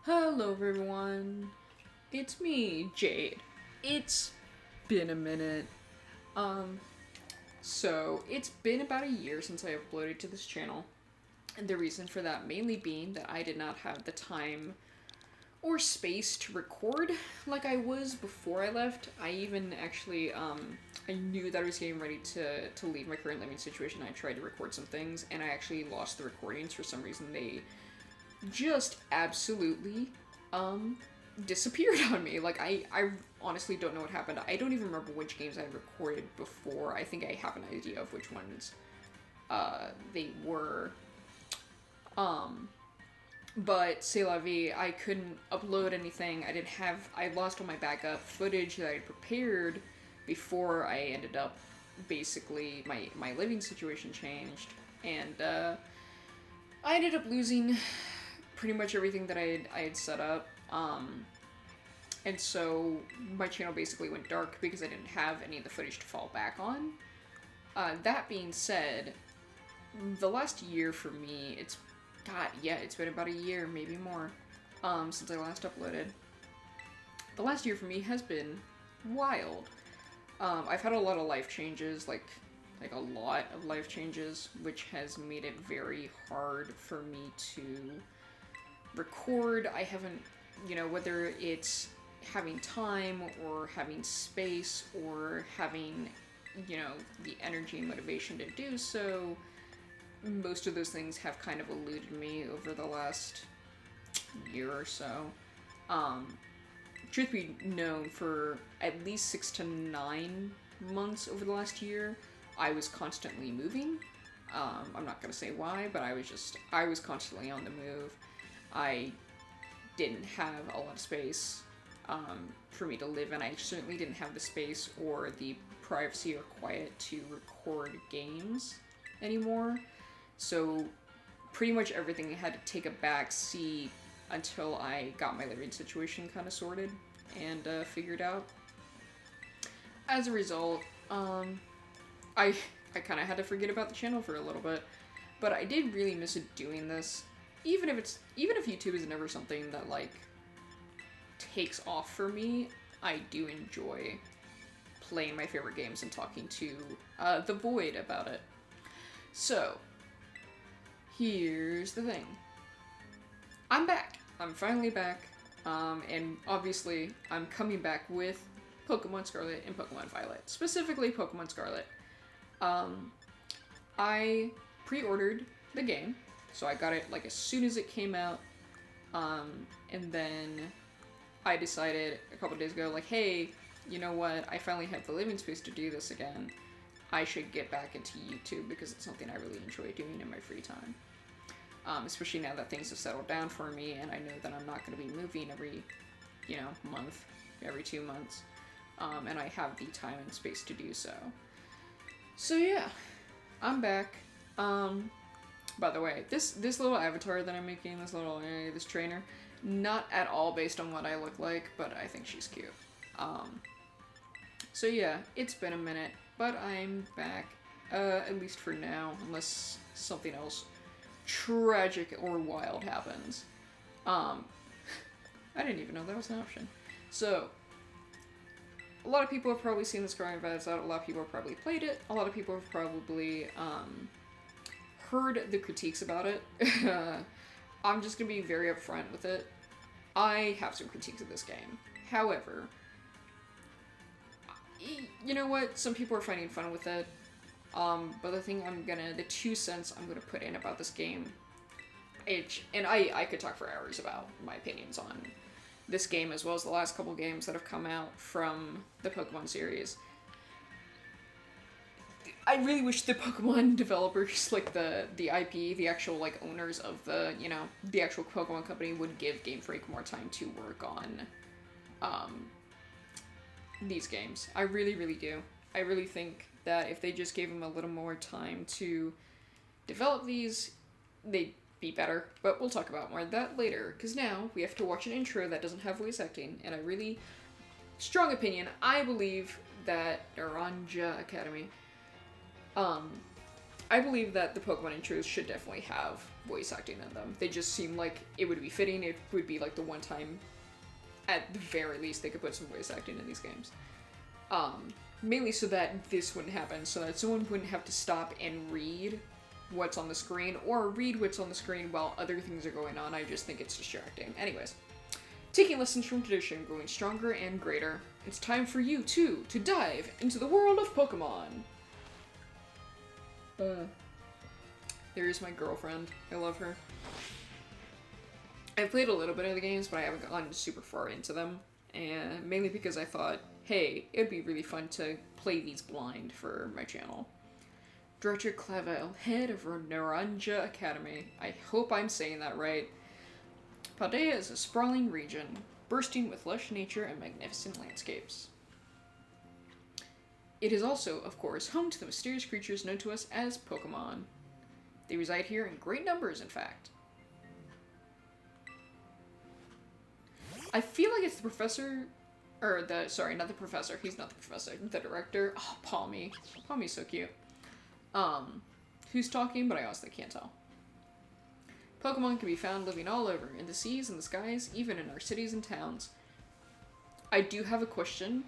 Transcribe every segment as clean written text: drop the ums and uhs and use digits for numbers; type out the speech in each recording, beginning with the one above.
Hello everyone, it's me, Jade. It's been a minute. Um, so it's been about a year since I uploaded to this channel. And the reason for that mainly being that I did not have the time or space to record like I was before I left. I even actually, I knew that I was getting ready to leave my current living situation. I tried to record some things and I actually lost the recordings for some reason. They just absolutely disappeared on me. Like I honestly don't know what happened. I don't even remember which games I recorded before. I think I have an idea of which ones they were. But c'est la vie, I couldn't upload anything. I lost all my backup footage that I had prepared before I ended up, basically, my living situation changed. And I ended up losing pretty much everything that I had set up. And so my channel basically went dark because I didn't have any of the footage to fall back on. That being said, the last year for me, it's been about a year, maybe more, since I last uploaded. The last year for me has been wild. I've had a lot of life changes, like a lot of life changes, which has made it very hard for me to record. I haven't, whether it's having time or having space or having, the energy and motivation to do so, most of those things have kind of eluded me over the last year or so. Truth be known, for at least 6 to 9 months over the last year, I was constantly moving. I'm not gonna say why, but I was constantly on the move. I didn't have a lot of space for me to live in. I certainly didn't have the space or the privacy or quiet to record games anymore. So pretty much everything had to take a back seat until I got my living situation kind of sorted and figured out. As a result, I kind of had to forget about the channel for a little bit, but I did really miss doing this. Even if YouTube is never something that like takes off for me, I do enjoy playing my favorite games and talking to the void about it. So here's the thing. I'm back. I'm finally back. And obviously I'm coming back with Pokemon Scarlet and Pokemon Violet. Specifically Pokemon Scarlet. I pre-ordered the game, so I got it like as soon as it came out. And then I decided a couple days ago, like, hey, you know what? I finally have the living space to do this again. I should get back into YouTube because it's something I really enjoy doing in my free time. Especially now that things have settled down for me and I know that I'm not going to be moving every, month, every 2 months. And I have the time and space to do so. So yeah, I'm back. By the way, this little avatar that I'm making, this trainer, not at all based on what I look like, but I think she's cute. So yeah, it's been a minute, but I'm back, at least for now, unless something else tragic or wild happens. I didn't even know that was an option. So, a lot of people have probably seen this growing Vibes out, a lot of people have probably played it, a lot of people have probably, heard the critiques about it. I'm just gonna be very upfront with it. I have some critiques of this game. However, you know what? Some people are finding fun with it. But the 2 cents I'm gonna put in about this game, and I could talk for hours about my opinions on this game as well as the last couple games that have come out from the Pokemon series. I really wish the Pokemon developers, like the IP, the actual like owners of the actual Pokemon company would give Game Freak more time to work on these games. I really, really do. I really think that if they just gave them a little more time to develop these, they'd be better. But we'll talk about more of that later, because now we have to watch an intro that doesn't have voice acting, and I really, strong opinion, I believe that Naranja Academy I believe that the Pokemon intros should definitely have voice acting in them. They just seem like it would be fitting. It would be like the one time, at the very least, they could put some voice acting in these games. Mainly so that this wouldn't happen, so that someone wouldn't have to stop and read what's on the screen, or read what's on the screen while other things are going on. I just think it's distracting. Anyways, taking lessons from tradition, growing stronger and greater, it's time for you, too, to dive into the world of Pokemon. There's my girlfriend. I love her. I've played a little bit of the games, but I haven't gone super far into them. And mainly because I thought, hey, it'd be really fun to play these blind for my channel. Director Clavel, head of Naranja Academy. I hope I'm saying that right. Paldea is a sprawling region, bursting with lush nature and magnificent landscapes. It is also, of course, home to the mysterious creatures known to us as Pokemon. They reside here in great numbers, in fact. I feel like it's the professor, sorry, not the professor, he's not the professor, the director. Oh, Palmy. Palmy's so cute. Who's talking, but I honestly can't tell. Pokemon can be found living all over, in the seas and the skies, even in our cities and towns. I do have a question.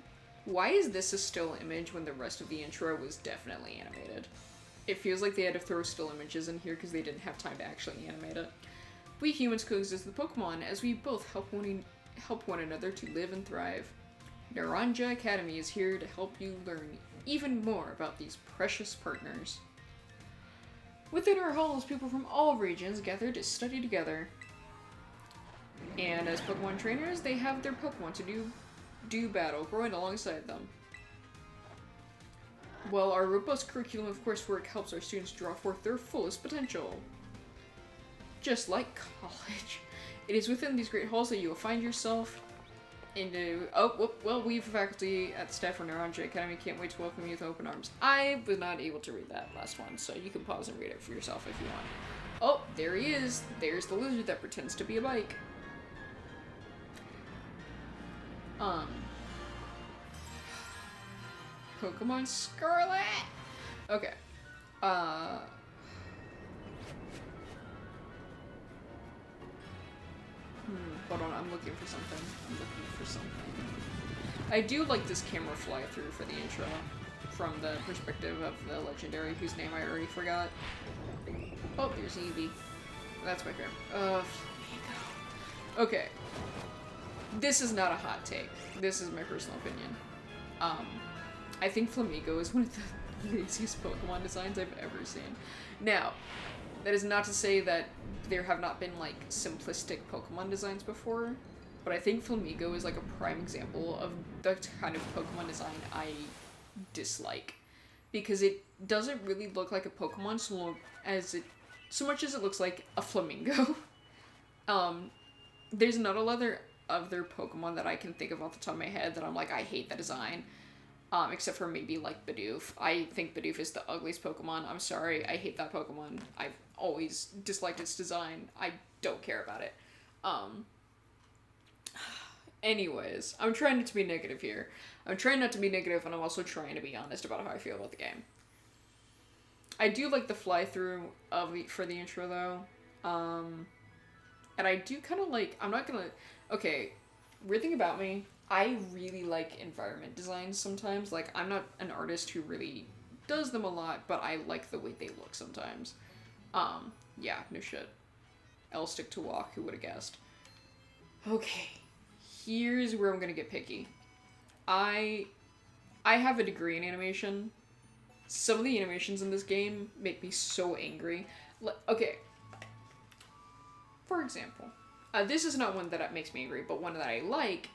Why is this a still image when the rest of the intro was definitely animated? It feels like they had to throw still images in here because they didn't have time to actually animate it. We humans coexist with Pokemon as we both help one another to live and thrive. Naranja Academy is here to help you learn even more about these precious partners. Within our halls, people from all regions gather to study together. And as Pokemon trainers, they have their Pokemon to do battle, growing alongside them. Well, our robust curriculum of coursework helps our students draw forth their fullest potential. Just like college. It is within these great halls that you will find yourself into... Oh, well, we faculty at the staff of Naranja Academy can't wait to welcome you with open arms. I was not able to read that last one, so you can pause and read it for yourself if you want. Oh, there he is. There's the lizard that pretends to be a bike. Pokemon Scarlet! Okay. Hold on, I'm looking for something. I do like this camera fly-through for the intro, from the perspective of the legendary, whose name I already forgot. Oh, there's Eevee. That's my favorite. Okay. This is not a hot take. This is my personal opinion. I think Flamigo is one of the laziest Pokemon designs I've ever seen. Now, that is not to say that there have not been, like, simplistic Pokemon designs before, but I think Flamigo is, like, a prime example of the kind of Pokemon design I dislike. Because it doesn't really look like a Pokemon so much as it looks like a flamingo. There's not a lot of other Pokemon that I can think of off the top of my head that I'm like, I hate the design. Except for maybe, like, Bidoof. I think Bidoof is the ugliest Pokemon. I'm sorry, I hate that Pokemon. I've always disliked its design. I don't care about it. Anyways, I'm trying not to be negative here. I'm trying not to be negative, and I'm also trying to be honest about how I feel about the game. I do like the fly-through for the intro, though. And I do kind of like... I'm not gonna... Okay, weird thing about me... I really like environment designs sometimes. Like, I'm not an artist who really does them a lot, but I like the way they look sometimes. Yeah, no shit. L stick to walk, who would have guessed? Okay, here's where I'm gonna get picky. I have a degree in animation. Some of the animations in this game make me so angry. Okay, for example, this is not one that makes me angry, but one that I like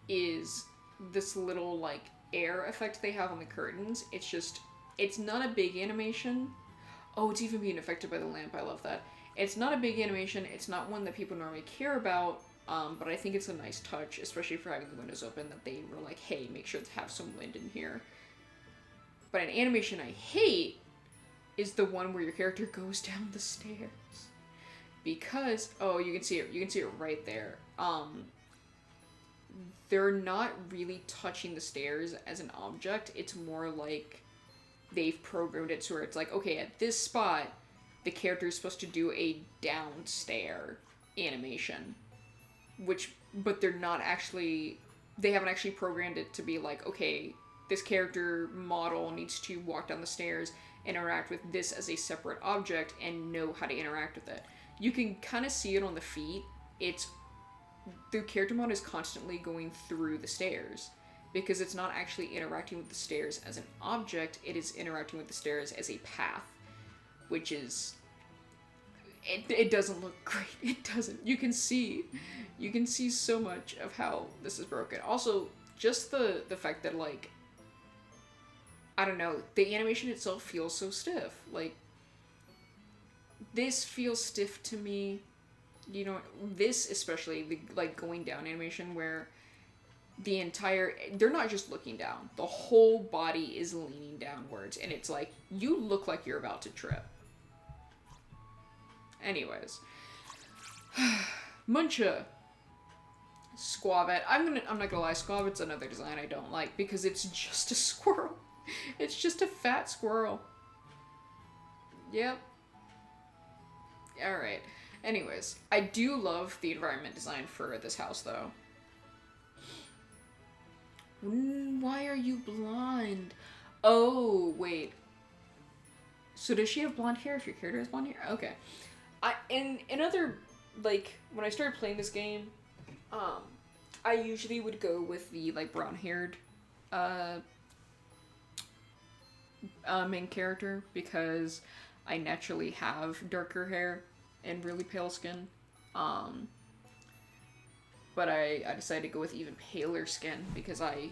is this little, like, air effect they have on the curtains. It's not a big animation. Oh, it's even being affected by the lamp. I love that. It's not a big animation. It's not one that people normally care about, but I think it's a nice touch, especially for having the windows open, that they were like, hey, make sure to have some wind in here. But an animation I hate is the one where your character goes down the stairs. Because, oh, you can see it right there. They're not really touching the stairs as an object. It's more like they've programmed it so where it's like, okay, at this spot, the character is supposed to do a down stare animation. But they're not actually, they haven't actually programmed it to be like, okay, this character model needs to walk down the stairs, interact with this as a separate object, and know how to interact with it. You can kind of see it on the feet. The character model is constantly going through the stairs because it's not actually interacting with the stairs as an object, it is interacting with the stairs as a path, which is, it doesn't look great. It doesn't. You can see so much of how this is broken. Also, just the fact that, like, I don't know, the animation itself feels so stiff. Like, this feels stiff to me. You know, this especially, the, like, going down animation where they're not just looking down. The whole body is leaning downwards, and it's like, you look like you're about to trip. Anyways. Muncha. Squavet. I'm not gonna lie, Squavet's another design I don't like because it's just a squirrel. It's just a fat squirrel. Yep. Alright. Anyways, I do love the environment design for this house, though. Why are you blonde? Oh, wait. So does she have blonde hair if your character has blonde hair? Okay. In other, like, when I started playing this game, I usually would go with the, like, brown-haired, main character, because I naturally have darker hair and really pale skin. But I decided to go with even paler skin, because I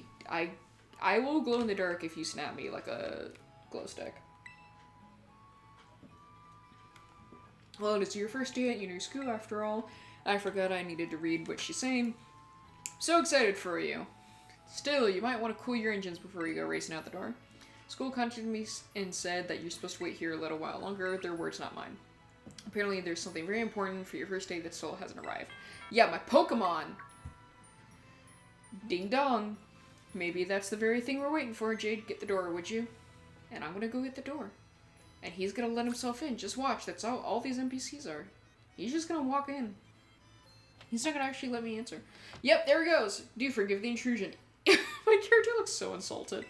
will glow in the dark if you snap me like a glow stick. Well, it's your first day at Uni School after all. I forgot I needed to read what she's saying. So excited for you. Still, you might want to cool your engines before you go racing out the door. School contacted me and said that you're supposed to wait here a little while longer. Their words, not mine. Apparently, there's something very important for your first day that still hasn't arrived. Yeah, my Pokemon! Ding dong. Maybe that's the very thing we're waiting for. Jade, get the door, would you? And I'm gonna go get the door. And he's gonna let himself in. Just watch. That's all these NPCs are. He's just gonna walk in. He's not gonna actually let me answer. Yep, there he goes. Do you forgive the intrusion? My character looks so insulted.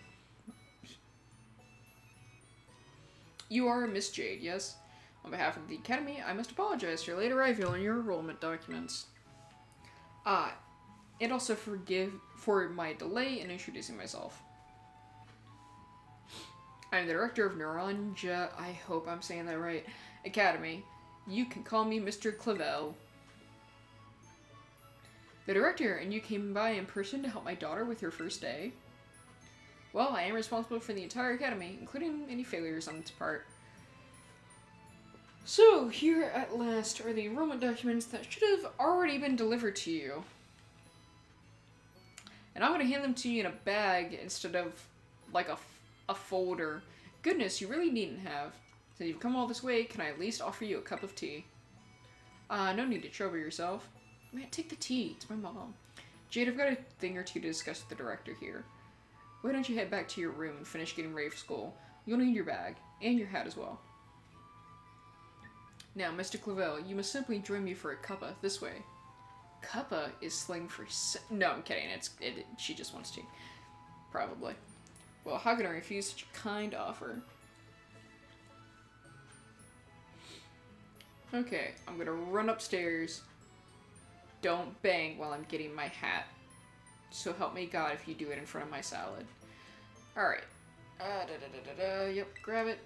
You are Miss Jade, yes? On behalf of the Academy, I must apologize for your late arrival in your enrollment documents. And also forgive for my delay in introducing myself. I'm the director of Naranja, I hope I'm saying that right, Academy. You can call me Mr. Clavel. The director, and you came by in person to help my daughter with her first day? Well, I am responsible for the entire Academy, including any failures on its part. So, here at last are the enrollment documents that should have already been delivered to you. And I'm going to hand them to you in a bag instead of, like, a folder. Goodness, you really needn't have. Since you've come all this way, can I at least offer you a cup of tea? No need to trouble yourself. Man, take the tea. It's my mom. Jade, I've got a thing or two to discuss with the director here. Why don't you head back to your room and finish getting ready for school? You'll need your bag. And your hat as well. Now, Mr. Clavel, you must simply join me for a cuppa this way. Cuppa is slang for no, I'm kidding. She just wants tea. Probably. Well, how can I refuse such a kind offer? Okay, I'm gonna run upstairs. Don't bang while I'm getting my hat. So help me God if you do it in front of my salad. Alright. Yep, grab it.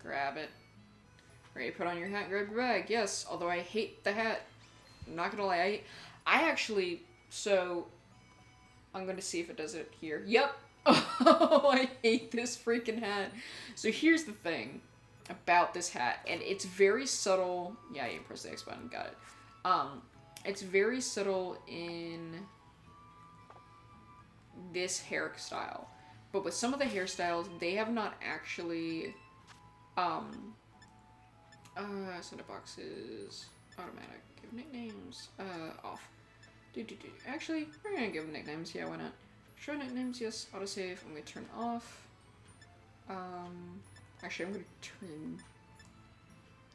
Grab it. Ready to put on your hat and grab your bag. Yes, although I hate the hat. I'm not gonna lie. I actually, so, I'm gonna see if it does it here. Yep. Oh, I hate this freaking hat. So here's the thing about this hat, and it's very subtle. Yeah, you press the X button, got it. It's very subtle in this hairstyle. But with some of the hairstyles, they have not actually, center boxes, automatic, give nicknames, off. Actually, we're gonna give them nicknames, yeah, why not? Show nicknames, yes, autosave, I'm gonna turn off. Actually, I'm gonna turn...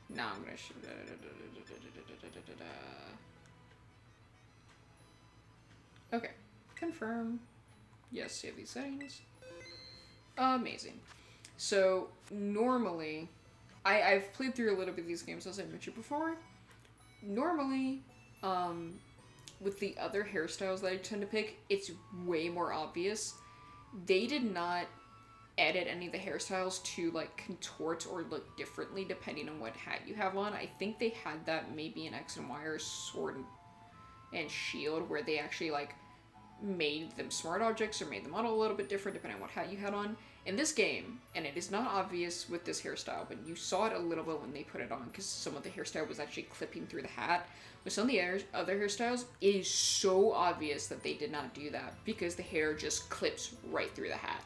No, I'm gonna... Okay. Confirm. Yes, save these settings. Amazing. So, normally... I've played through a little bit of these games, as I mentioned before. Normally, with the other hairstyles that I tend to pick, it's way more obvious. They did not edit any of the hairstyles to, like, contort or look differently depending on what hat you have on. I think they had that maybe in X and Y or Sword and Shield, where they actually, like, made them smart objects or made the model a little bit different depending on what hat you had on. In this game, and it is not obvious with this hairstyle, but you saw it a little bit when they put it on, because some of the hairstyle was actually clipping through the hat. With some of the other hairstyles, it is so obvious that they did not do that, because the hair just clips right through the hat,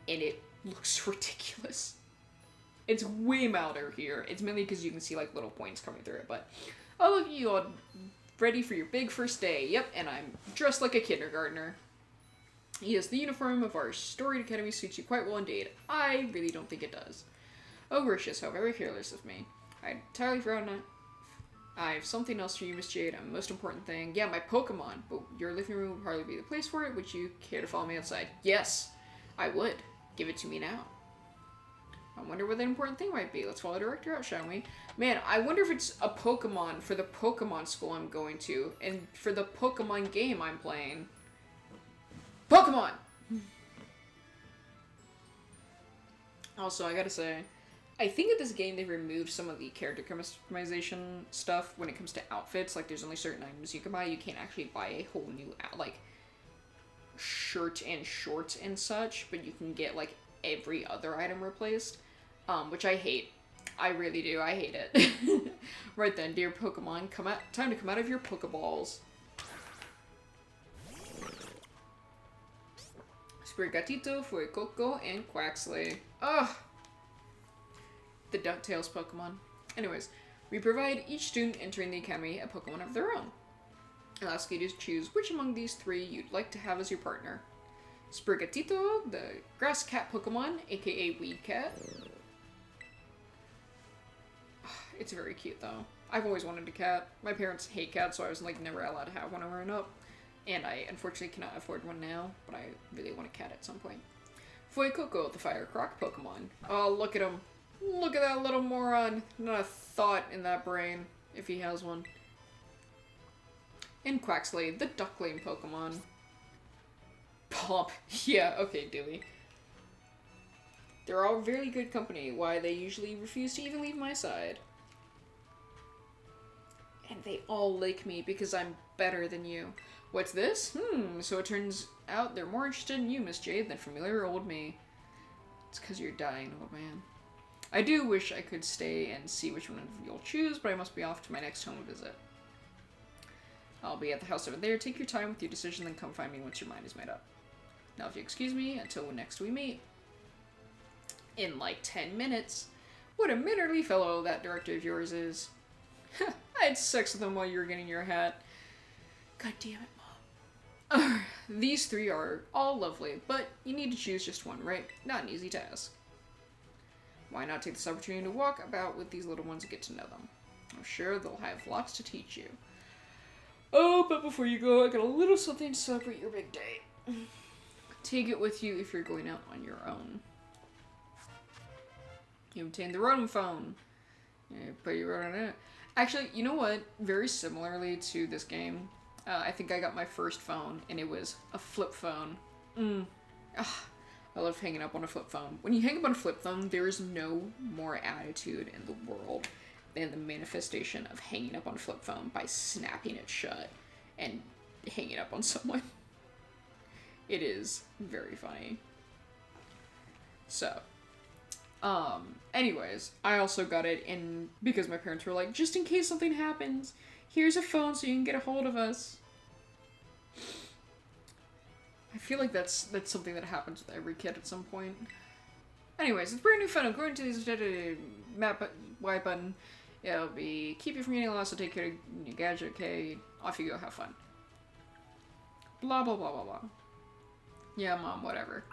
and it looks ridiculous. It's way milder here. It's mainly because you can see, like, little points coming through it, but oh, look at you all ready for your big first day. Yep, and I'm dressed like a kindergartner. Yes, the uniform of our storied academy suits you quite well indeed. I really don't think it does. Oh, gracious, how very careless of me. I entirely forgot I have something else for you, Miss Jade, a most important thing. Yeah, my Pokemon, but your living room would probably be the place for it. Would you care to follow me outside? Yes, I would. Give it to me now. I wonder what that important thing might be. Let's follow Director out, shall we? Man, I wonder if it's a Pokemon for the Pokemon school I'm going to, and for the Pokemon game I'm playing. Pokemon! Also, I gotta say, I think in this game they removed some of the character customization stuff when it comes to outfits. Like, there's only certain items you can buy. You can't actually buy a whole new, like, shirt and shorts and such, but you can get, like, every other item replaced, which I hate. I really do. I hate it. Right then, dear Pokemon, time to come out of your Pokeballs. Sprigatito, Fuecoco, and Quaxley. Ugh! The DuckTales Pokemon. Anyways, we provide each student entering the academy a Pokemon of their own. I'll ask you to choose which among these three you'd like to have as your partner. Sprigatito, the grass cat Pokemon, aka Weed Cat. It's very cute though. I've always wanted a cat. My parents hate cats, so I was like never allowed to have one growing up. And I unfortunately cannot afford one now, but I really want a cat at some point. Fuecoco, the Fire Croc Pokemon. Oh, look at him. Look at that little moron. Not a thought in that brain, if he has one. And Quaxley, the Duckling Pokemon. Pomp. Yeah, okay, Dewey. They're all very good company. Why, they usually refuse to even leave my side. And they all like me because I'm better than you. What's this? So it turns out they're more interested in you, Miss Jade, than familiar old me. It's because you're dying, old man. I do wish I could stay and see which one you'll choose, but I must be off to my next home visit. I'll be at the house over there. Take your time with your decision, then come find me once your mind is made up. Now, if you excuse me, until next we meet. In like 10 minutes. What a minnerly fellow that director of yours is. I had sex with him while you were getting your hat. God damn it, Mom. These three are all lovely, but you need to choose just one, right? Not an easy task. Why not take this opportunity to walk about with these little ones and get to know them? I'm sure they'll have lots to teach you. Oh, but before you go, I got a little something to celebrate your big day. Take it with you if you're going out on your own. You obtain the Rotom Phone. Yeah, put your on it. Actually, you know what? Very similarly to this game, I think I got my first phone, and it was a flip phone. I love hanging up on a flip phone. When you hang up on a flip phone, there is no more attitude in the world than the manifestation of hanging up on a flip phone by snapping it shut and hanging up on someone. It is very funny. So, anyways, I also got it in because my parents were like, just in case something happens, here's a phone so you can get a hold of us. I feel like that's something that happens with every kid at some point. Anyways, it's a brand new phone. I'm going to this map Y button. It'll be keep you from getting lost, so take care of your gadget, okay? Off you go, have fun. Blah, blah, blah, blah, blah. Yeah, Mom, whatever.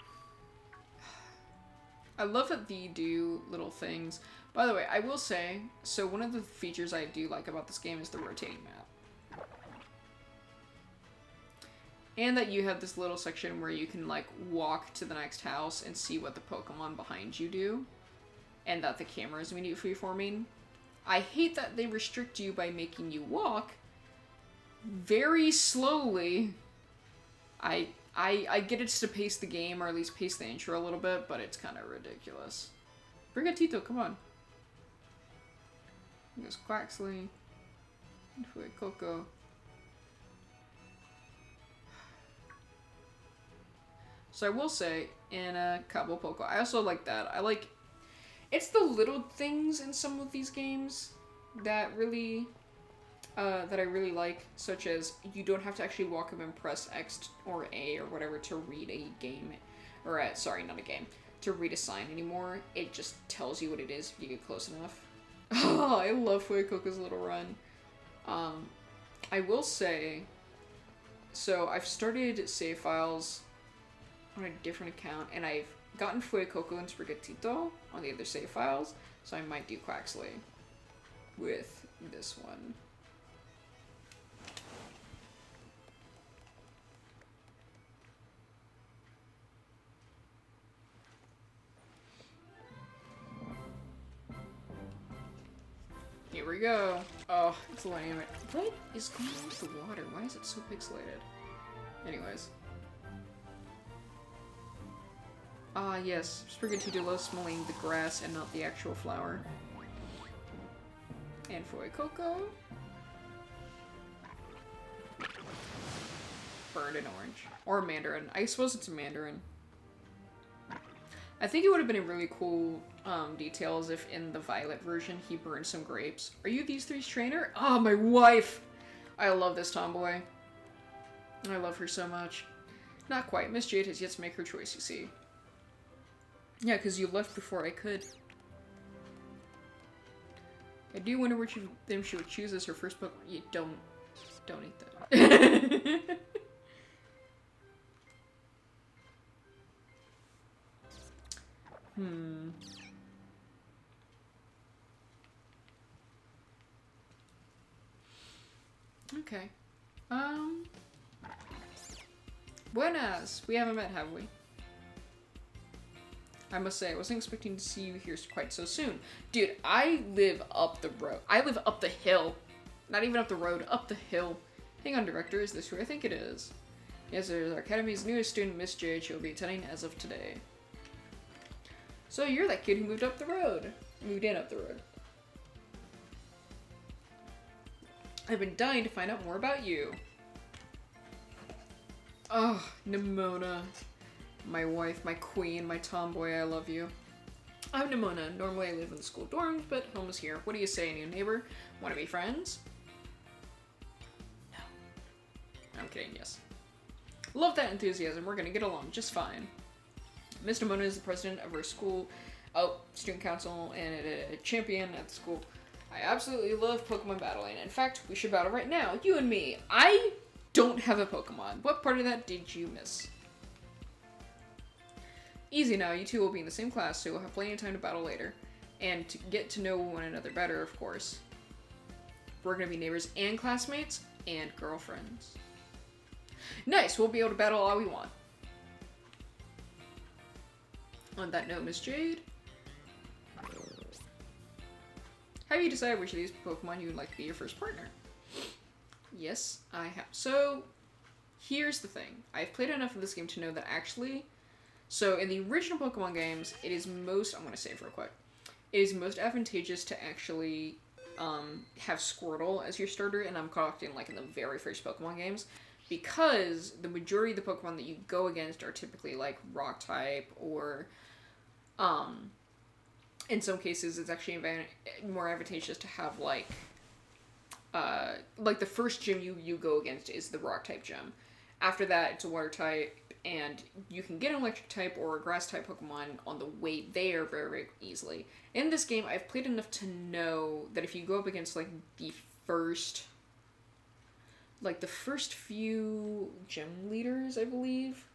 I love that they do little things. By the way, I will say, so one of the features I do like about this game is the rotating map. And that you have this little section where you can, like, walk to the next house and see what the Pokemon behind you do. And that the camera is immediately freeforming. I hate that they restrict you by making you walk very slowly. I get it's to pace the game, or at least pace the intro a little bit, but it's kind of ridiculous. Brigatito, come on. There's Quaxley. Coco. So I will say, in a Cabo Poco, I also like that. I like... It's the little things in some of these games that really... that I really like, such as you don't have to actually walk up and press X or A or whatever to read a game, or sorry, not a game, to read a sign anymore. It just tells you what it is if you get close enough. Oh, I love Fuecoco's little run. I will say, so I've started save files on a different account, and I've gotten Fuecoco and Sprigatito on the other save files, so I might do Quaxley with this one. Here we go. Oh, it's lame. What is going on with the water? Why is it so pixelated? Anyways. Ah, yes. Sprigatito loves smelling the grass and not the actual flower. And Fuecoco. Burned an orange. Or mandarin. I suppose it's a mandarin. I think it would have been a really cool details if in the violet version he burned some grapes. Are you these three's trainer? Ah, my wife! I love this tomboy. I love her so much. Not quite. Miss Jade has yet to make her choice, you see. Yeah, because you left before I could. I do wonder which of them she would choose as her first book. You don't eat that. Okay. Buenas! We haven't met, have we? I must say, I wasn't expecting to see you here quite so soon. Dude, I live up the road. I live up the hill. Not even up the road, up the hill. Hang on, Director, is this who I think it is? Yes, there's our Academy's newest student, Miss Jade. She'll be attending as of today. So you're that kid who moved up the road. Moved in up the road. I've been dying to find out more about you. Oh, Nimona. My wife, my queen, my tomboy, I love you. I'm Nimona. Normally I live in the school dorms, but home is here. What do you say, new neighbor? Want to be friends? No. I'm kidding, yes. Love that enthusiasm. We're gonna get along just fine. Miss Nimona is the president of our school, student council, and a champion at the school. I absolutely love Pokemon battling. In fact, we should battle right now, you and me. I don't have a Pokemon. What part of that did you miss? Easy now, you two will be in the same class, so you'll have plenty of time to battle later. And to get to know one another better, of course. We're gonna be neighbors and classmates and girlfriends. Nice, we'll be able to battle all we want. On that note, Miss Jade, have you decided which of these Pokemon you would like to be your first partner? Yes, I have. So, here's the thing. I've played enough of this game to know that actually, so in the original Pokemon games, it is most, I'm going to save real quick, it is most advantageous to actually have Squirtle as your starter, and I'm talking like in the very first Pokemon games, because the majority of the Pokemon that you go against are typically like Rock type, or in some cases it's actually more advantageous to have like the first gym you go against is the Rock type gym. After that, it's a Water type, and you can get an Electric type or a Grass type Pokemon on the way there very, very easily. In this game, I've played enough to know that if you go up against like the first few gym leaders, I believe,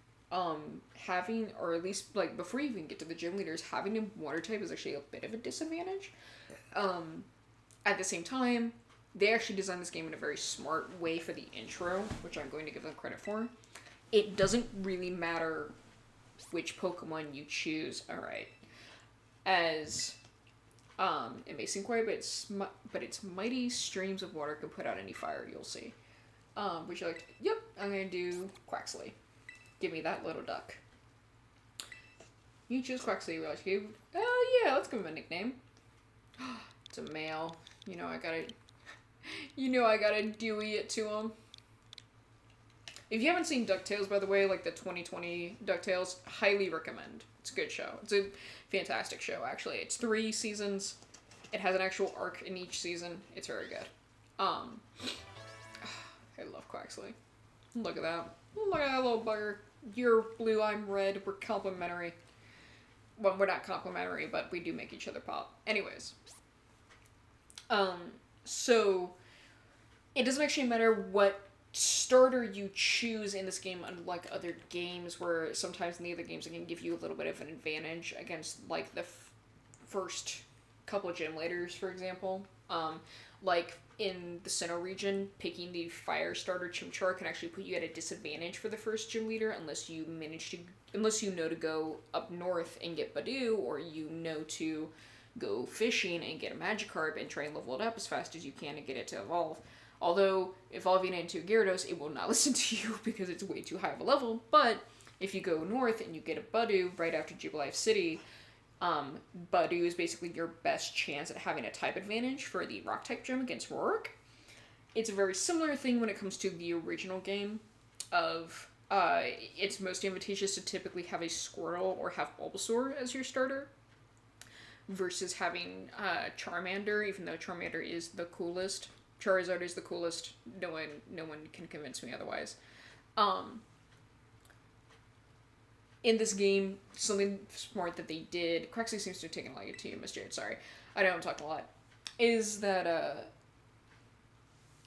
having, or at least like before you even get to the gym leaders, having a water type is actually a bit of a disadvantage. At the same time, they actually designed this game in a very smart way for the intro, which I'm going to give them credit for. It doesn't really matter which Pokemon you choose. All right, as it may seem quiet, but its mighty streams of water can put out any fire. You'll see. Would you like? Yep, I'm gonna do Quaxley. Give me that little duck. You choose Quaxley. Oh yeah, let's give him a nickname. It's a male. You know I gotta Dewey it to him. If you haven't seen DuckTales, by the way, like the 2020 DuckTales, highly recommend. It's a good show. It's a fantastic show, actually. It's 3 seasons. It has an actual arc in each season. It's very good. I love Quaxley. Look at that. Look at that little bugger. You're blue, I'm red. We're complementary. Well, we're not complementary, but we do make each other pop. Anyways. So it doesn't actually matter what starter you choose in this game, unlike other games where sometimes in the other games it can give you a little bit of an advantage against like the first couple of gym leaders, for example. Like in the Sinnoh region, picking the fire starter Chimchar can actually put you at a disadvantage for the first gym leader unless you know to go up north and get Badoo, or you know to go fishing and get a Magikarp and try and level it up as fast as you can to get it to evolve. Although, evolving it into a Gyarados, it will not listen to you because it's way too high of a level. But if you go north and you get a Badoo right after Jubilife City, Badoo is basically your best chance at having a type advantage for the Rock-type gym against Roark. It's a very similar thing when it comes to the original game of... it's most advantageous to typically have a Squirtle or have Bulbasaur as your starter versus having Charmander, even though Charmander is the coolest. Charizard is the coolest. No one can convince me otherwise. In this game, something smart that they did, Quaxley seems to have taken a liking to you, Miss Jade, sorry. I know I'm talking a lot. Is that,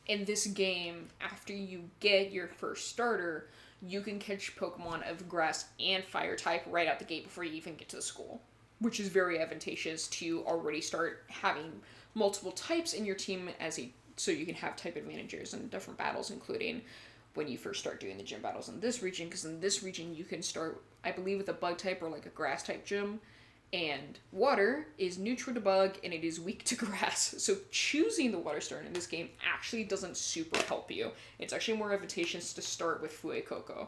in this game, after you get your first starter, you can catch Pokemon of Grass and Fire type right out the gate before you even get to the school. Which is very advantageous to already start having multiple types in your team so you can have type advantages in different battles, including when you first start doing the gym battles in this region, because in this region you can start, I believe, with a bug type or like a grass type gym, and water is neutral to bug and it is weak to grass. So choosing the water starter in this game actually doesn't super help you. It's actually more advantageous to start with Fuecoco.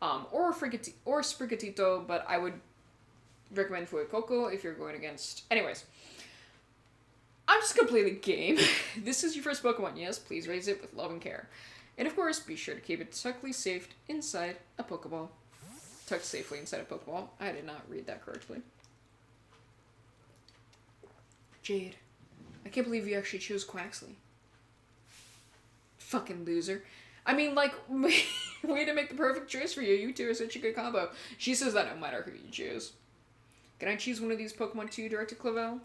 Or Sprigatito, but I would recommend Fuecoco if you're going against... Anyways. I'm just gonna play the game. This is your first Pokemon. Yes, please raise it with love and care. And of course, be sure to keep it tucked safe inside a Pokeball. Tucked safely inside a Pokeball. I did not read that correctly. Jade, I can't believe you actually chose Quaxley. Fucking loser. I mean, like, way to make the perfect choice for you. You two are such a good combo. She says that no matter who you choose. Can I choose one of these Pokemon too, directed Clavel?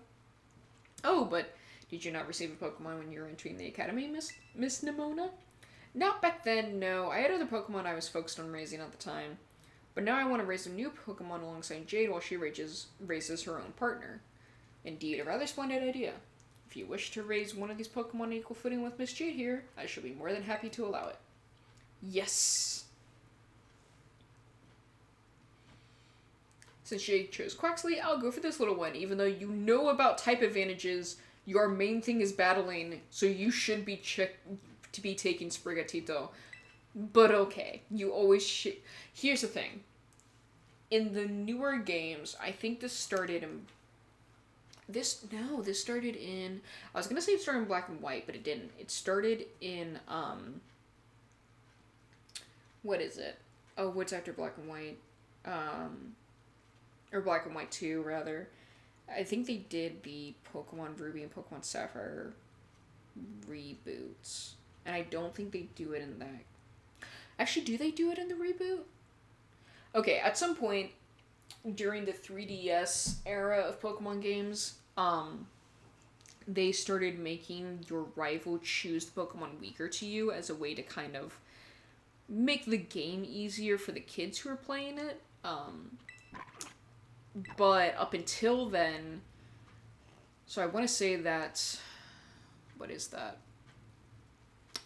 Oh, but did you not receive a Pokemon when you were entering the academy, Miss Nimona? Not back then, no. I had other Pokemon I was focused on raising at the time. But now I want to raise a new Pokemon alongside Jade while she raises her own partner. Indeed, a rather splendid idea. If you wish to raise one of these Pokemon on equal footing with Miss Jade here, I shall be more than happy to allow it. Yes! Since Jade chose Quaxley, I'll go for this little one. Even though you know about type advantages, your main thing is battling, so you should be taking Sprigatito. But okay, you always Here's the thing. In the newer games, I think this started in... This started in... I was gonna say it started in Black and White, but it didn't. It started in, what is it? Oh, what's after Black and White? Or Black and White 2, rather. I think they did the Pokemon Ruby and Pokemon Sapphire reboots. And I don't think they do it in that. Actually, do they do it in the reboot? Okay, at some point during the 3DS era of Pokemon games, they started making your rival choose the Pokemon weaker to you as a way to kind of make the game easier for the kids who are playing it. But up until then, so I want to say that, what is that?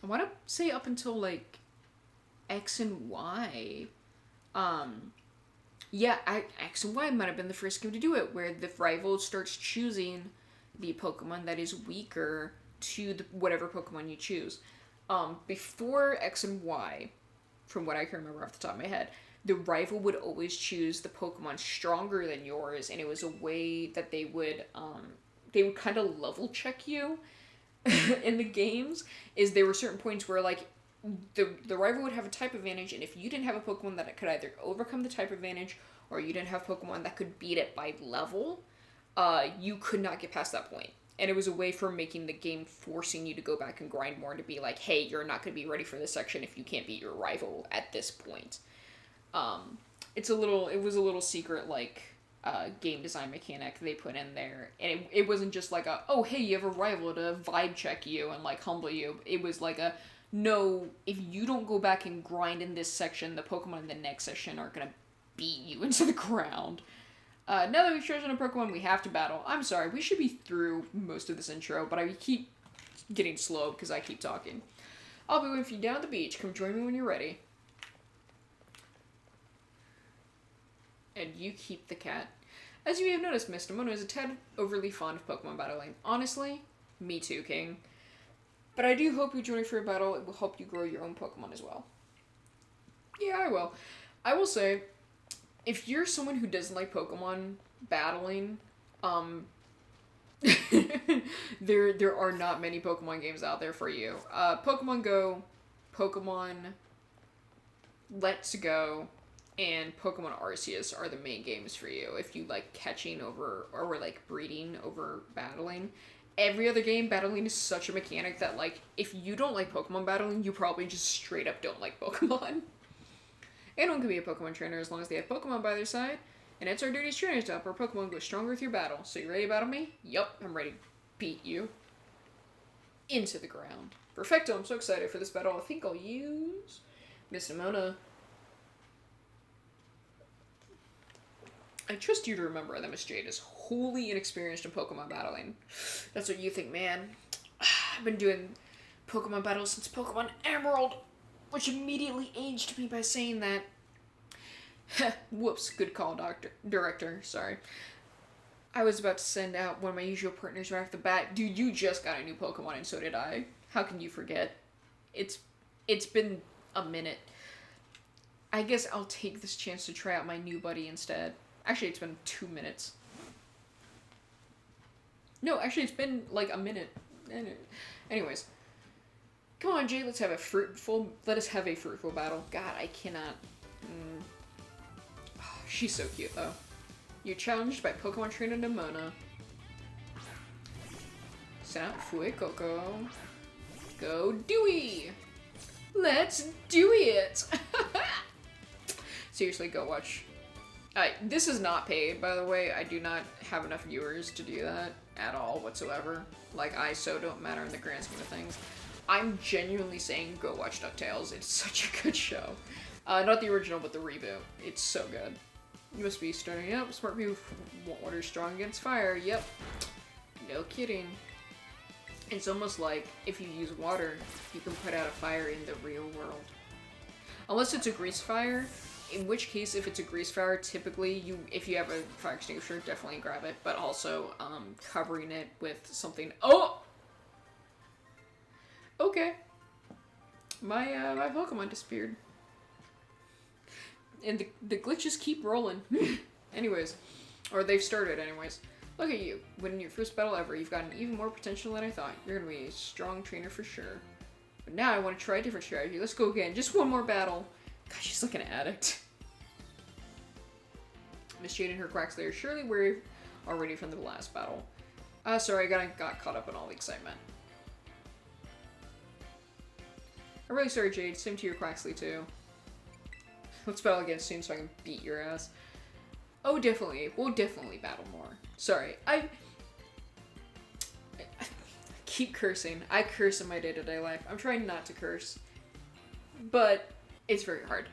I want to say up until like X and Y. Yeah, X and Y might have been the first game to do it, where the rival starts choosing the Pokemon that is weaker to whatever Pokemon you choose. Before X and Y, from what I can remember off the top of my head, the rival would always choose the Pokemon stronger than yours, and it was a way that they would kind of level check you in the games. Is there were certain points where like the rival would have a type advantage, and if you didn't have a Pokemon that could either overcome the type advantage or you didn't have Pokemon that could beat it by level, you could not get past that point. And it was a way for making the game forcing you to go back and grind more, to be like, hey, you're not going to be ready for this section if you can't beat your rival at this point. It was a little secret, like, game design mechanic they put in there. And it wasn't just like oh, hey, you have a rival to vibe check you and, like, humble you. It was like no, if you don't go back and grind in this section, the Pokemon in the next section are going to beat you into the ground. Now that we've chosen a Pokemon we have to battle, I'm sorry, we should be through most of this intro, but I keep getting slow because I keep talking. I'll be waiting for you down at the beach. Come join me when you're ready. And you keep the cat. As you may have noticed, Mr. Mono is a tad overly fond of Pokemon battling. Honestly, me too, King. But I do hope you join me for a battle. It will help you grow your own Pokemon as well. Yeah, I will. I will say, if you're someone who doesn't like Pokemon battling, there are not many Pokemon games out there for you. Pokemon Go, Pokemon Let's Go, and Pokemon Arceus are the main games for you if you like catching over, or like breeding over battling. Every other game, battling is such a mechanic that, like, if you don't like Pokemon battling, you probably just straight up don't like Pokemon. Anyone can be a Pokemon trainer as long as they have Pokemon by their side, and it's our duty as trainers to help our Pokemon go stronger with your battle. So you ready to battle me? Yup, I'm ready to beat you into the ground. Perfecto, I'm so excited for this battle. I think I'll use Miss Mona. I trust you to remember that Miss Jade is wholly inexperienced in Pokemon battling. That's what you think, man. I've been doing Pokemon battles since Pokemon Emerald, which immediately aged me by saying that. Whoops, good call, director, sorry. I was about to send out one of my usual partners right off the bat. Dude, you just got a new Pokemon and so did I. How can you forget? It's been a minute. I guess I'll take this chance to try out my new buddy instead. Actually, it's been 2 minutes. No, actually, it's been like a minute. Anyways. Come on, Jay, let us have a fruitful battle. God, I cannot. Oh, she's so cute, though. You're challenged by Pokemon trainer Nimona. Send out Fuecoco. Go Dewey! Let's do it! Seriously, go watch. This is not paid, by the way. I do not have enough viewers to do that at all whatsoever. Like, I so don't matter in the grand scheme of things. I'm genuinely saying go watch DuckTales. It's such a good show. Not the original, but the reboot. It's so good. You must be starting up. Smart people want water strong against fire. Yep. No kidding. It's almost like if you use water, you can put out a fire in the real world. Unless it's a grease fire. In which case, if it's a grease fire, typically, if you have a fire extinguisher, definitely grab it. But also, covering it with something... Oh! Okay. My Pokemon disappeared. And the glitches keep rolling. Anyways. Or they've started, anyways. Look at you. Winning your first battle ever. You've gotten even more potential than I thought. You're gonna be a strong trainer for sure. But now I want to try a different strategy. Let's go again. Just one more battle. God, she's like an addict. Miss Jade and her Quackslayer surely were already from the last battle. Sorry, I got caught up in all the excitement. I'm really sorry, Jade. Same to your Quaxley, too. Let's battle again soon so I can beat your ass. Oh, definitely. We'll definitely battle more. Sorry. I keep cursing. I curse in my day-to-day life. I'm trying not to curse. But It's very hard.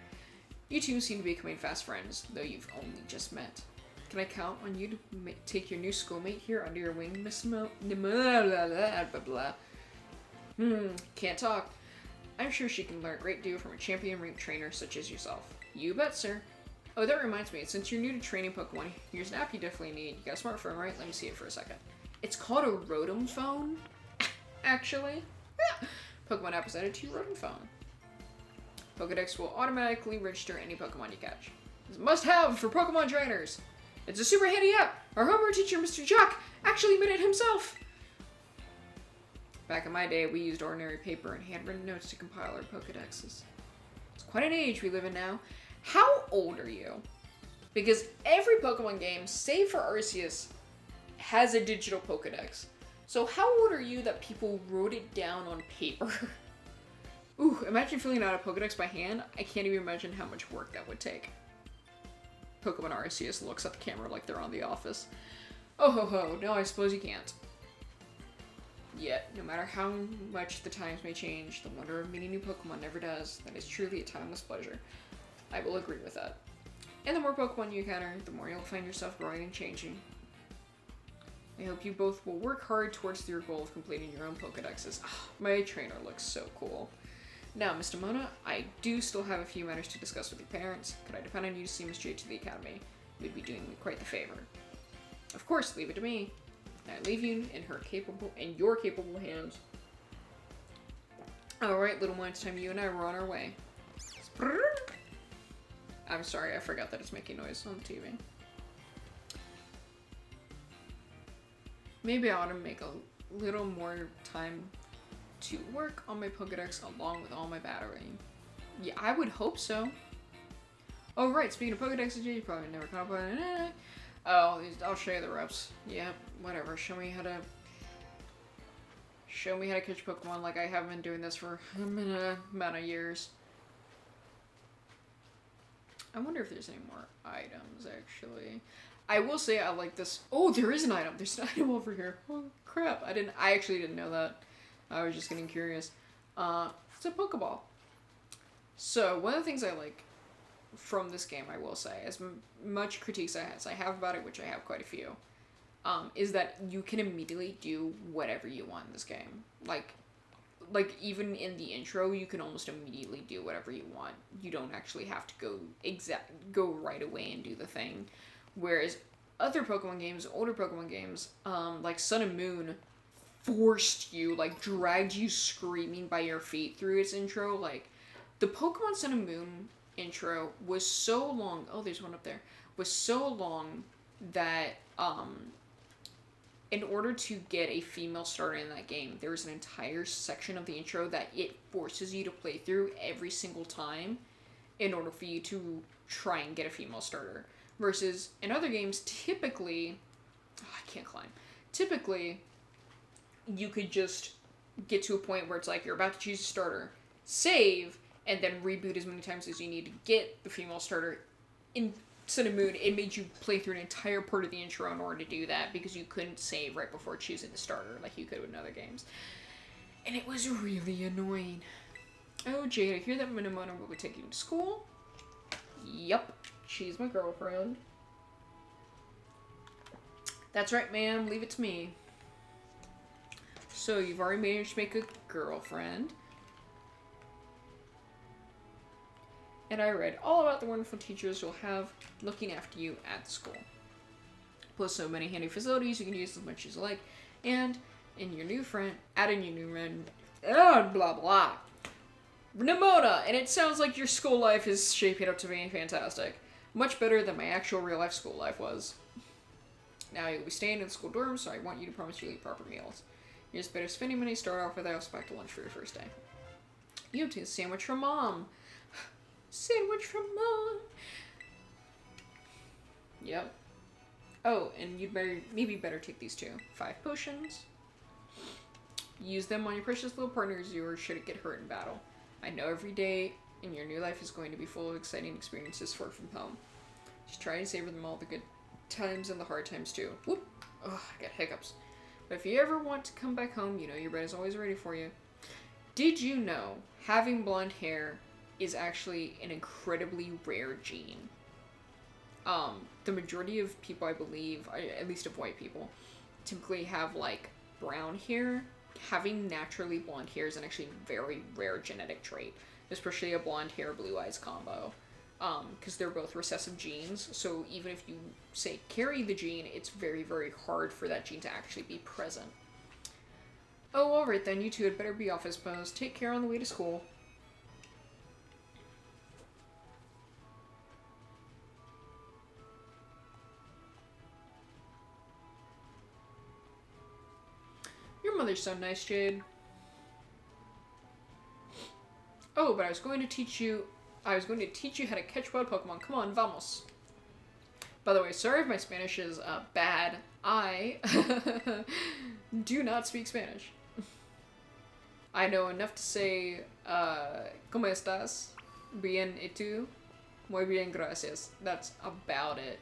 You two seem to be becoming fast friends, though you've only just met. Can I count on you to take your new schoolmate here under your wing, Miss Can't talk. I'm sure she can learn a great deal from a champion rank trainer such as yourself. You bet, sir. Oh, that reminds me, since you're new to training Pokemon, here's an app you definitely need. You got a smartphone, right? Let me see it for a second. It's called a Rotom phone, actually. Yeah. Pokemon app is added to your Rotom phone. Pokedex will automatically register any Pokemon you catch. It's a must-have for Pokemon trainers. It's a super handy app. Our homeroom teacher, Mr. Jock, actually made it himself. Back in my day, we used ordinary paper and handwritten notes to compile our Pokedexes. It's quite an age we live in now. How old are you? Because every Pokemon game, save for Arceus, has a digital Pokedex. So how old are you that people wrote it down on paper? Ooh, imagine filling out a Pokedex by hand. I can't even imagine how much work that would take. Pokemon Arceus looks at the camera like they're on The Office. Oh ho ho, no, I suppose you can't. Yet, no matter how much the times may change, the wonder of meeting new Pokemon never does. That is truly a timeless pleasure. I will agree with that. And the more Pokemon you encounter, the more you'll find yourself growing and changing. I hope you both will work hard towards your goal of completing your own Pokedexes. Oh, my trainer looks so cool. Now, Mr. Mona, I do still have a few matters to discuss with your parents. Could I depend on you to see Miss Jade to the academy? You'd be doing me quite the favor. Of course, leave it to me. I leave you in your capable hands. Alright, little one, it's time you and I were on our way. I'm sorry, I forgot that it's making noise on the TV. Maybe I ought to make a little more time to work on my Pokedex along with all my battering. Yeah, I would hope so. Oh right, speaking of Pokedexes, you probably never caught up on it. Oh, I'll show you the ropes. Yeah, whatever. Show me how to catch Pokemon like I have been doing this for a amount of years. I wonder if there's any more items, actually. I will say I like this. Oh, there is an item. There's an item over here. Oh, crap. I actually didn't know that. I was just getting curious. It's a Pokeball. So, one of the things I like from this game, I will say, as much critiques as I have about it, which I have quite a few, is that you can immediately do whatever you want in this game. Like even in the intro, you can almost immediately do whatever you want. You don't actually have to go right away and do the thing. Whereas other Pokemon games, older Pokemon games, like Sun and Moon, forced you, like dragged you screaming by your feet through its intro. Like the Pokemon Sun and Moon intro was so long. Oh, there's one up there. Was so long that in order to get a female starter in that game, there was an entire section of the intro that it forces you to play through every single time in order for you to try and get a female starter. Versus in other games, typically, I can't climb. Typically, you could just get to a point where it's like you're about to choose a starter, save, and then reboot as many times as you need to get the female starter. In Sun and Moon, it made you play through an entire part of the intro in order to do that because you couldn't save right before choosing the starter like you could in other games. And it was really annoying. Oh, Jade, I hear that Minamona will be taking you to school. Yup, she's my girlfriend. That's right, ma'am, leave it to me. So, you've already managed to make a girlfriend. And I read all about the wonderful teachers you'll have looking after you at the school. Plus so many handy facilities you can use as much as you like. And in your new friend, blah blah. Nimona! And it sounds like your school life is shaping up to be fantastic. Much better than my actual real life school life was. Now you'll be staying in the school dorm, so I want you to promise you'll eat proper meals. Here's better spending money, start off with a house back to lunch for your first day. You have to get a sandwich from Mom. Sandwich from Mom. Yep. Oh, and you'd better take these too. 5 potions. Use them on your precious little partners or should it get hurt in battle. I know every day in your new life is going to be full of exciting experiences far from home. Just try to savor them all, the good times and the hard times too. Whoop! Oh, I got hiccups. But if you ever want to come back home, you know your bed is always ready for you. Did you know having blonde hair is actually an incredibly rare gene. The majority of people, I believe, at least of white people, typically have, like, brown hair. Having naturally blonde hair is an actually very rare genetic trait, especially a blonde hair, blue eyes combo. Because they're both recessive genes, so even if you, say, carry the gene, it's very, very hard for that gene to actually be present. Oh, alright then, you two had better be off, I suppose. Take care on the way to school. Your mother's so nice, Jade. Oh, but I was going to teach you how to catch wild Pokemon. Come on, vamos. By the way, sorry if my Spanish is bad. I do not speak Spanish. I know enough to say, ¿Cómo estás? Bien, ¿y tú? Muy bien, gracias. That's about it.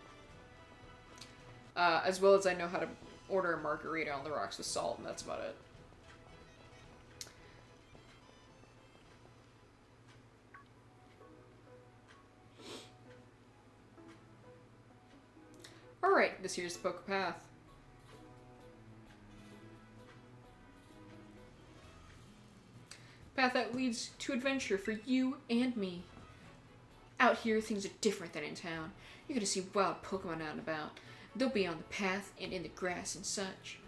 As well as I know how to order a margarita on the rocks with salt, and that's about it. Alright, this here's the Poke Path. Path that leads to adventure for you and me. Out here, things are different than in town. You're gonna see wild Pokemon out and about. They'll be on the path and in the grass and such.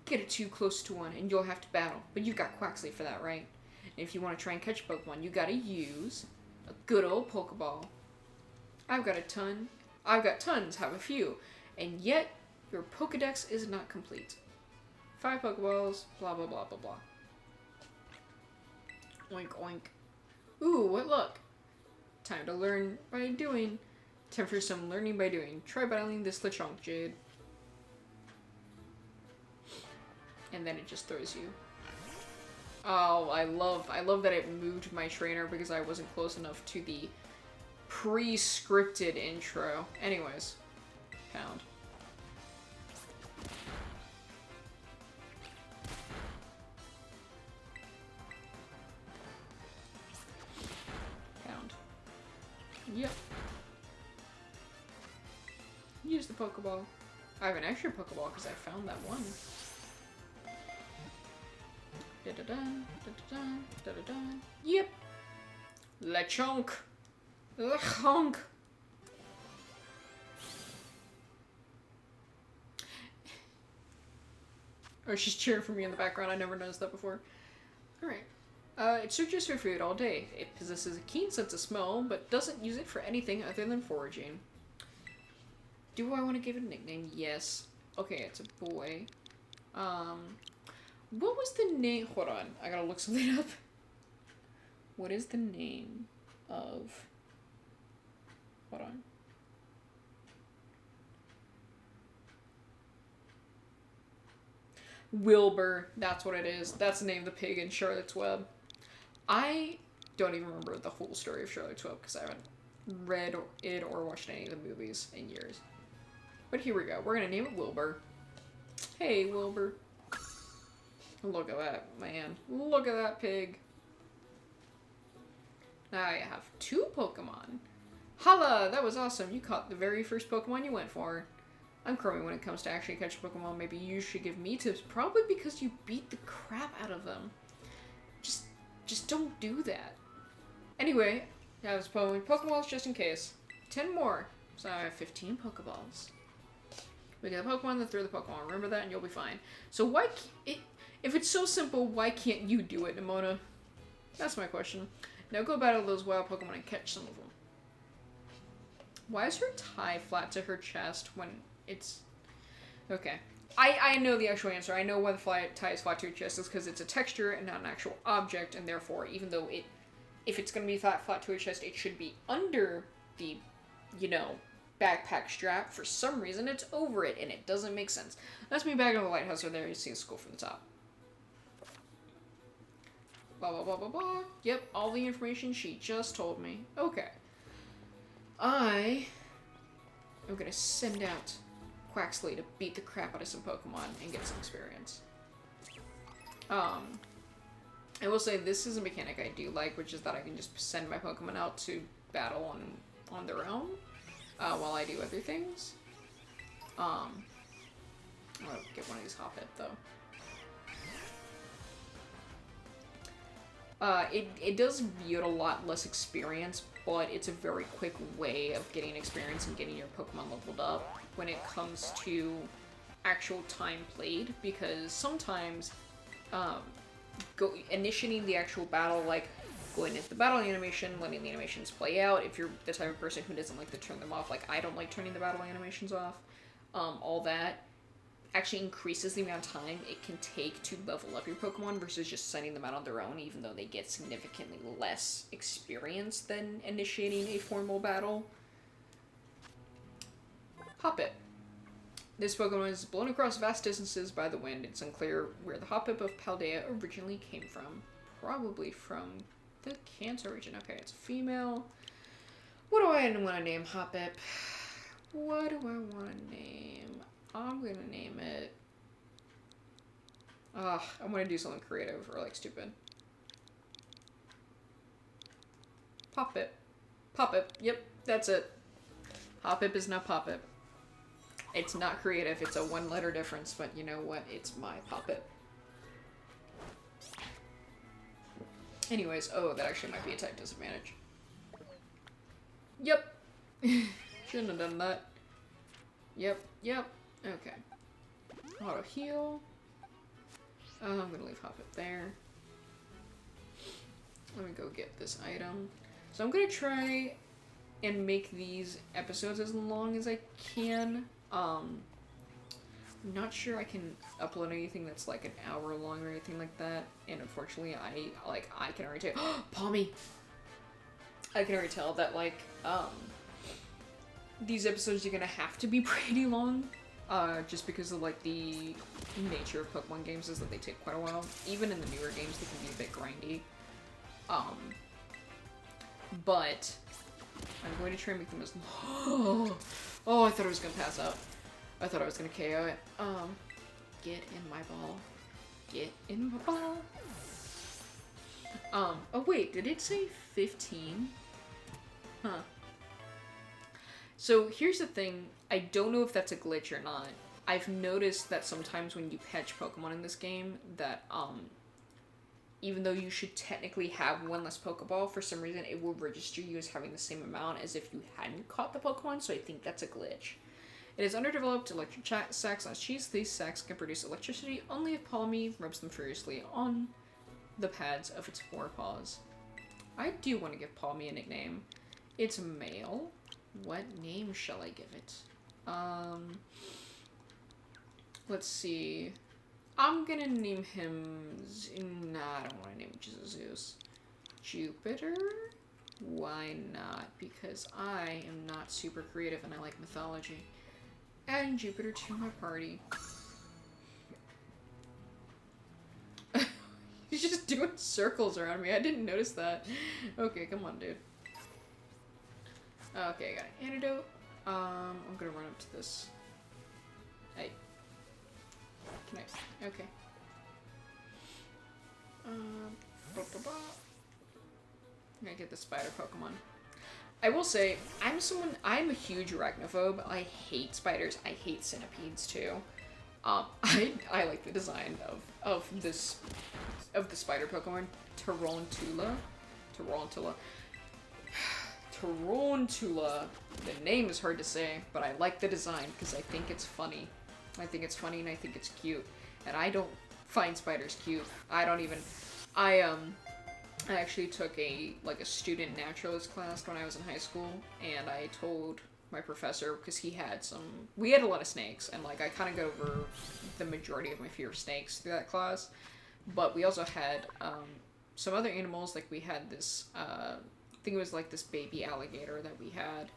Get it too close to one and you'll have to battle, but you've got Quaxley for that, right? And if you want to try and catch Pokemon, you gotta use a good old Pokeball. I've got tons, have a few, and yet your Pokedex is not complete. 5 Pokeballs, blah blah blah blah blah. Oink oink. Ooh, what luck. Time to learn by doing. Time for some learning by doing. Try battling this Lechonk, Jade. And then it just throws you. Oh, I love that it moved my trainer because I wasn't close enough to the pre-scripted intro. Anyways, pound. Pound. Yep. Use the Pokeball. I have an extra Pokeball because I found that one. Da-da-da, da-da-da, da-da-da. Yep. Lechonk. Lechonk. Oh, she's cheering for me in the background. I never noticed that before. Alright. It searches for food all day. It possesses a keen sense of smell, but doesn't use it for anything other than foraging. Do I want to give it a nickname? Yes. Okay, it's a boy. What was the name? Hold on, I gotta look something up. What is the name of... Hold on. Wilbur, that's what it is. That's the name of the pig in Charlotte's Web. I don't even remember the whole story of Charlotte's Web because I haven't read it or watched any of the movies in years. But here we go. We're gonna name it Wilbur. Hey, Wilbur. Look at that, man. Look at that pig. Now I have 2 Pokemon. Holla! That was awesome. You caught the very first Pokemon you went for. I'm crummy when it comes to actually catching Pokemon. Maybe you should give me tips. Probably because you beat the crap out of them. Just don't do that. Anyway, I was pulling Pokeballs just in case. 10 more. So I have 15 Pokeballs. We get a Pokemon, then throw the Pokemon. Remember that and you'll be fine. So why if it's so simple, why can't you do it, Nimona? That's my question. Now go battle those wild Pokemon and catch some of them. Why is her tie flat to her chest when it's... Okay. I know the actual answer. I know why the tie is flat to her chest is because it's a texture and not an actual object, and therefore, even though if it's going to be flat to her chest, it should be under the, you know, backpack strap. For some reason, it's over it, and it doesn't make sense. That's me back in the lighthouse over there. You see the school from the top. Blah, blah, blah, blah, blah. Yep, all the information she just told me. Okay. I am going to send out Quaxley to beat the crap out of some Pokemon and get some experience. I will say this is a mechanic I do like, which is that I can just send my Pokemon out to battle on their own while I do other things. I'll get one of these Hoppip though. It does yield a lot less experience, but it's a very quick way of getting experience and getting your Pokemon leveled up when it comes to actual time played, because sometimes initiating the actual battle, like going into the battle animation, letting the animations play out, if you're the type of person who doesn't like to turn them off, like I don't like turning the battle animations off, all that actually increases the amount of time it can take to level up your Pokemon versus just sending them out on their own, even though they get significantly less experience than initiating a formal battle. Hoppip. This Pokemon is blown across vast distances by the wind. It's unclear where the Hoppip of Paldea originally came from. Probably from the Kanto region. Okay, it's a female. What do I want to name Hoppip? What do I want to name? I'm gonna name it... I'm gonna do something creative or, like, stupid. Poppip. Poppip. Yep, that's it. Hoppip is not Poppip. It's not creative, it's a one-letter difference, but you know what? It's my Poppip. Anyways, oh, that actually might be a type disadvantage. Yep. Shouldn't have done that. Yep, yep. Okay. Auto heal. I'm gonna leave Hoppip there. Let me go get this item. So I'm gonna try and make these episodes as long as I can. I'm not sure I can upload anything that's like an hour long or anything like that. And unfortunately, I can already tell. Palmy! I can already tell that, like, these episodes are gonna have to be pretty long. Just because of, like, the nature of Pokemon games is that they take quite a while. Even in the newer games, they can be a bit grindy. But I'm going to try and make them as... Oh, I thought I was gonna pass out. I thought I was gonna KO it. Get in my ball. Get in my ball. Oh wait, did it say 15? Huh. So here's the thing, I don't know if that's a glitch or not. I've noticed that sometimes when you catch Pokemon in this game, that, even though you should technically have one less Pokeball, for some reason it will register you as having the same amount as if you hadn't caught the Pokemon, so I think that's a glitch. It is underdeveloped electric sacs on its cheeks. These sacs can produce electricity only if Palmy rubs them furiously on the pads of its forepaws. I do want to give Palmy a nickname. It's male. What name shall I give it? Let's see. I'm gonna name him... Nah, I don't want to name him Zeus. Jupiter? Why not? Because I am not super creative and I like mythology. Adding Jupiter to my party. He's just doing circles around me. I didn't notice that. Okay, come on, dude. Okay, I got an antidote. I'm gonna run up to this. Hey. Can I? Okay. I'm gonna get the spider Pokemon. I will say, I'm a huge arachnophobe. I hate spiders. I hate centipedes too. I like the design of the spider Pokemon, Tarantula. Tarantula. The name is hard to say, but I like the design because I think it's funny. I think it's funny and I think it's cute. And I don't find spiders cute. I actually took a student naturalist class when I was in high school, and I told my professor, because we had a lot of snakes, and like I kind of got over the majority of my fear of snakes through that class, but we also had some other animals. Like we had this, I think it was like this baby alligator that we had,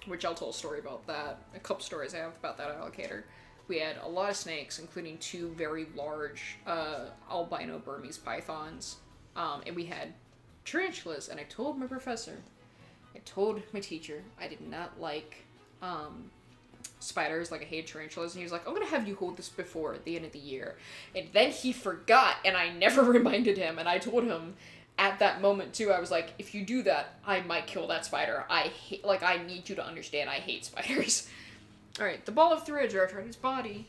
which I'll tell a story about that, a couple stories I have about that alligator. We had a lot of snakes, including 2 very large albino Burmese pythons, and we had tarantulas, and I told my professor, I told my teacher, I did not like spiders, like I hate tarantulas, and he was like, I'm gonna have you hold this before the end of the year. And then he forgot, and I never reminded him, and I told him at that moment too, I was like, if you do that, I might kill that spider. I need you to understand I hate spiders. Alright, the ball of threads wrapped around his body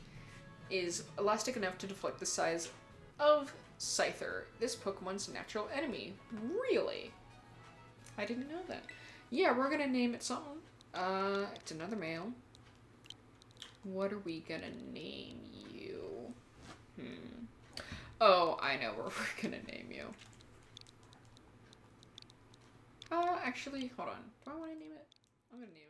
is elastic enough to deflect the size of Scyther, this Pokemon's natural enemy. Really? I didn't know that. Yeah, we're gonna name it something. It's another male. What are we gonna name you? Oh, I know what we're gonna name you. Actually, hold on. Do I want to name it? I'm gonna name it.